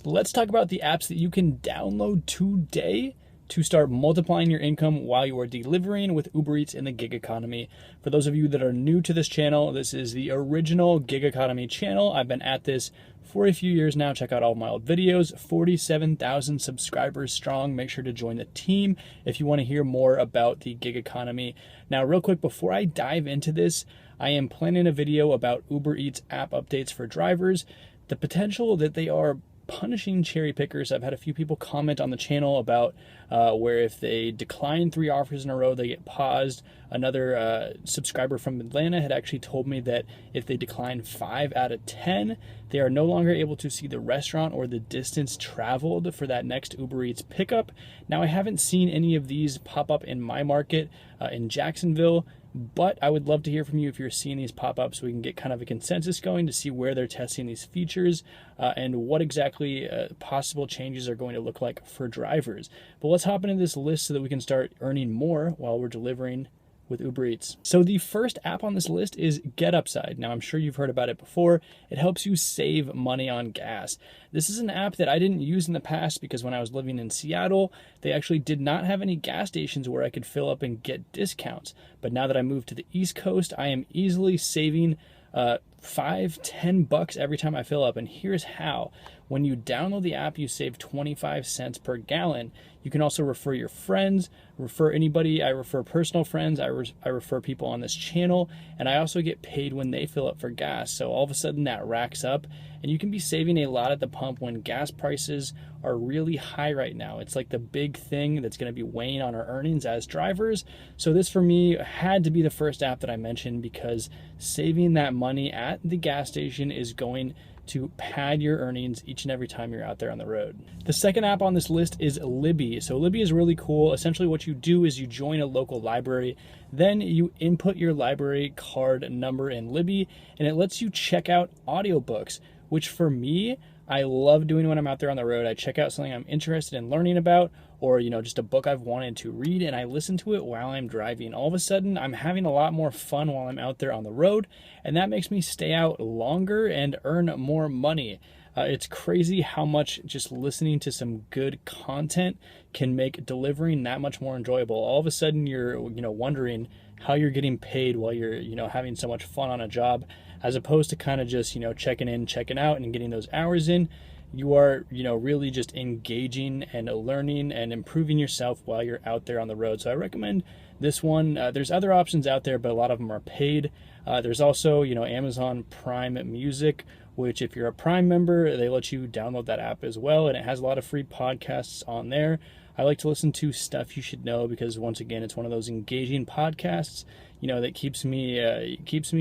let's talk about the apps that you can download today to start multiplying your income while you are delivering with Uber Eats in the gig economy. For those of you that are new to this channel, this is the original gig economy channel. I've been at this for a few years now. Check out all my old videos, 47,000 subscribers strong. Make sure to join the team if you want to hear more about the gig economy. Now, real quick, before I dive into this, I am planning a video about Uber Eats app updates for drivers, the potential that they are punishing cherry pickers. I've had a few people comment on the channel about where if they decline 3 offers in a row, they get paused. Another subscriber from Atlanta had actually told me that if they decline 5 out of 10, they are no longer able to see the restaurant or the distance traveled for that next Uber Eats pickup. Now, I haven't seen any of these pop up in my market in Jacksonville, but I would love to hear from you if you're seeing these pop up so we can get kind of a consensus going to see where they're testing these features and what exactly possible changes are going to look like for drivers. But let's hop into this list so that we can start earning more while we're delivering with Uber Eats. So the first app on this list is GetUpside. Now, I'm sure you've heard about it before. It helps you save money on gas. This is an app that I didn't use in the past because when I was living in Seattle, they actually did not have any gas stations where I could fill up and get discounts. But now that I moved to the East Coast, I am easily saving $5-10 every time I fill up. And here's how. When you download the app, you save 25 cents per gallon. You can also refer your friends, refer anybody. I refer personal friends. I refer people on this channel, and I also get paid when they fill up for gas. So all of a sudden that racks up, and you can be saving a lot at the pump when gas prices are really high right now. It's like the big thing that's going to be weighing on our earnings as drivers. So this for me had to be the first app that I mentioned because saving that money at the gas station is going to pad your earnings each and every time you're out there on the road. The second app on this list is Libby. So Libby is really cool. Essentially what you do is you join a local library, then you input your library card number in Libby, and it lets you check out audiobooks, which for me, I love doing when I'm out there on the road. I check out something I'm interested in learning about, or just a book I've wanted to read, and I listen to it while I'm driving. All of a sudden, I'm having a lot more fun while I'm out there on the road, and that makes me stay out longer and earn more money. It's crazy how much just listening to some good content can make delivering that much more enjoyable. All of a sudden, you're wondering how you're getting paid while you're having so much fun on a job, as opposed to kind of just checking in, checking out, and getting those hours in. You are really just engaging and learning and improving yourself while you're out there on the road. So I recommend this one. There's other options out there, but a lot of them are paid. There's also Amazon Prime Music, which if you're a Prime member, they let you download that app as well, and it has a lot of free podcasts on there. I like to listen to Stuff You Should Know because, once again, it's one of those engaging podcasts, that keeps me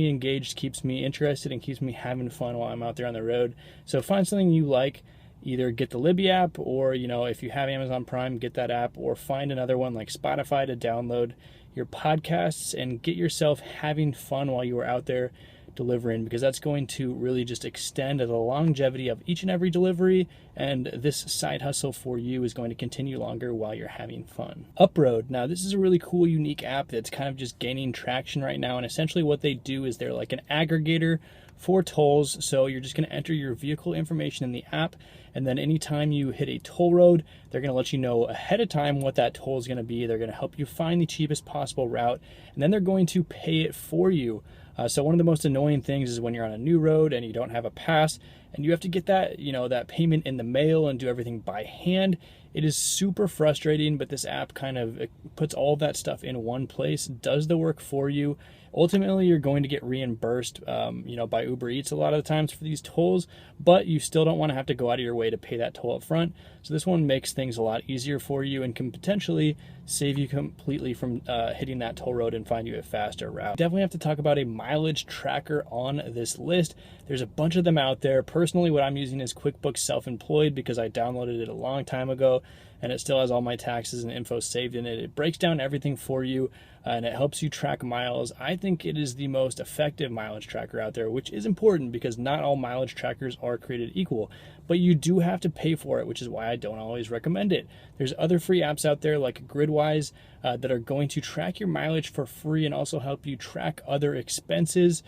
engaged, keeps me interested, and keeps me having fun while I'm out there on the road. So find something you like. Either get the Libby app, or if you have Amazon Prime, get that app, or find another one like Spotify to download your podcasts and get yourself having fun while you are out there delivering, because that's going to really just extend the longevity of each and every delivery, and this side hustle for you is going to continue longer while you're having fun. Uproad. Now, this is a really cool, unique app that's kind of just gaining traction right now, and essentially what they do is they're like an aggregator for tolls. So you're just going to enter your vehicle information in the app, and then anytime you hit a toll road, they're going to let you know ahead of time what that toll is going to be. They're going to help you find the cheapest possible route, and then they're going to pay it for you. So one of the most annoying things is when you're on a new road and you don't have a pass and you have to get that, that payment in the mail and do everything by hand. It is super frustrating, but this app kind of puts all of that stuff in one place, does the work for you. Ultimately, you're going to get reimbursed, by Uber Eats a lot of the times for these tolls, but you still don't want to have to go out of your way to pay that toll up front. So this one makes things a lot easier for you and can potentially save you completely from hitting that toll road and find you a faster route. Definitely have to talk about a mileage tracker on this list. There's a bunch of them out there. Personally, what I'm using is QuickBooks Self-Employed because I downloaded it a long time ago, and it still has all my taxes and info saved in it. It breaks down everything for you, and it helps you track miles. I think it is the most effective mileage tracker out there, which is important because not all mileage trackers are created equal. but you do have to pay for it, which is why I don't always recommend it. There's other free apps out there like Gridwise that are going to track your mileage for free and also help you track other expenses.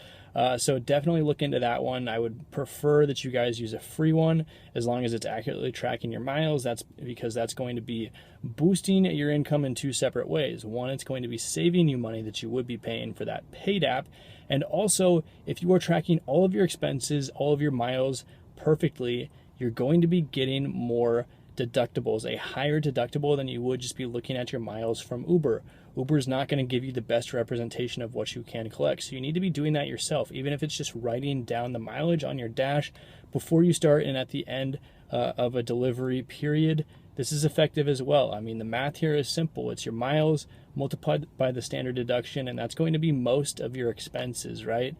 So definitely look into that one. I would prefer that you guys use a free one as long as it's accurately tracking your miles. That's because that's going to be boosting your income in two separate ways. One, it's going to be saving you money that you would be paying for that paid app. And also, if you are tracking all of your expenses, all of your miles perfectly, you're going to be getting more deductibles, a higher deductible than you would just be looking at your miles from Uber. Uber is not going to give you the best representation of what you can collect. So you need to be doing that yourself, even if it's just writing down the mileage on your dash before you start and at the end of a delivery period. This is effective as well. I mean, the math here is simple. It's your miles multiplied by the standard deduction, and that's going to be most of your expenses, right?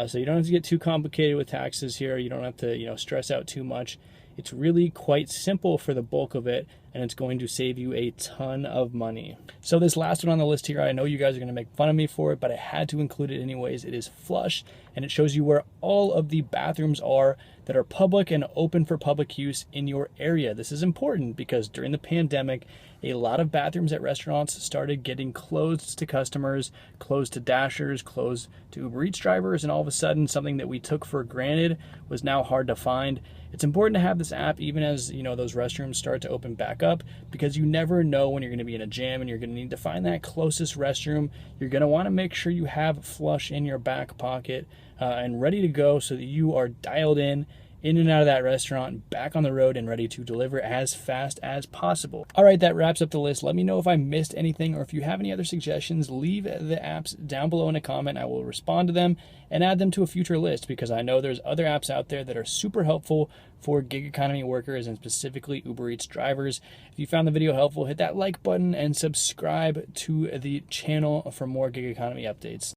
So you don't have to get too complicated with taxes here. You don't have to, stress out too much. It's really quite simple for the bulk of it, and it's going to save you a ton of money. So this last one on the list here, I know you guys are going to make fun of me for it, but I had to include it anyways. It is Flush, and it shows you where all of the bathrooms are that are public and open for public use in your area. This is important because during the pandemic, a lot of bathrooms at restaurants started getting closed to customers, closed to dashers, closed to Uber Eats drivers, and all of a sudden something that we took for granted was now hard to find. It's important to have this app even as those restrooms start to open back up, because you never know when you're going to be in a jam and you're going to need to find that closest restroom. You're going to want to make sure you have Flush in your back pocket and ready to go so that you are dialed in and out of that restaurant, back on the road and ready to deliver as fast as possible. All right, that wraps up the list. Let me know if I missed anything, or if you have any other suggestions, leave the apps down below in a comment. I will respond to them and add them to a future list, because I know there's other apps out there that are super helpful for gig economy workers and specifically Uber Eats drivers. If you found the video helpful, hit that like button and subscribe to the channel for more gig economy updates.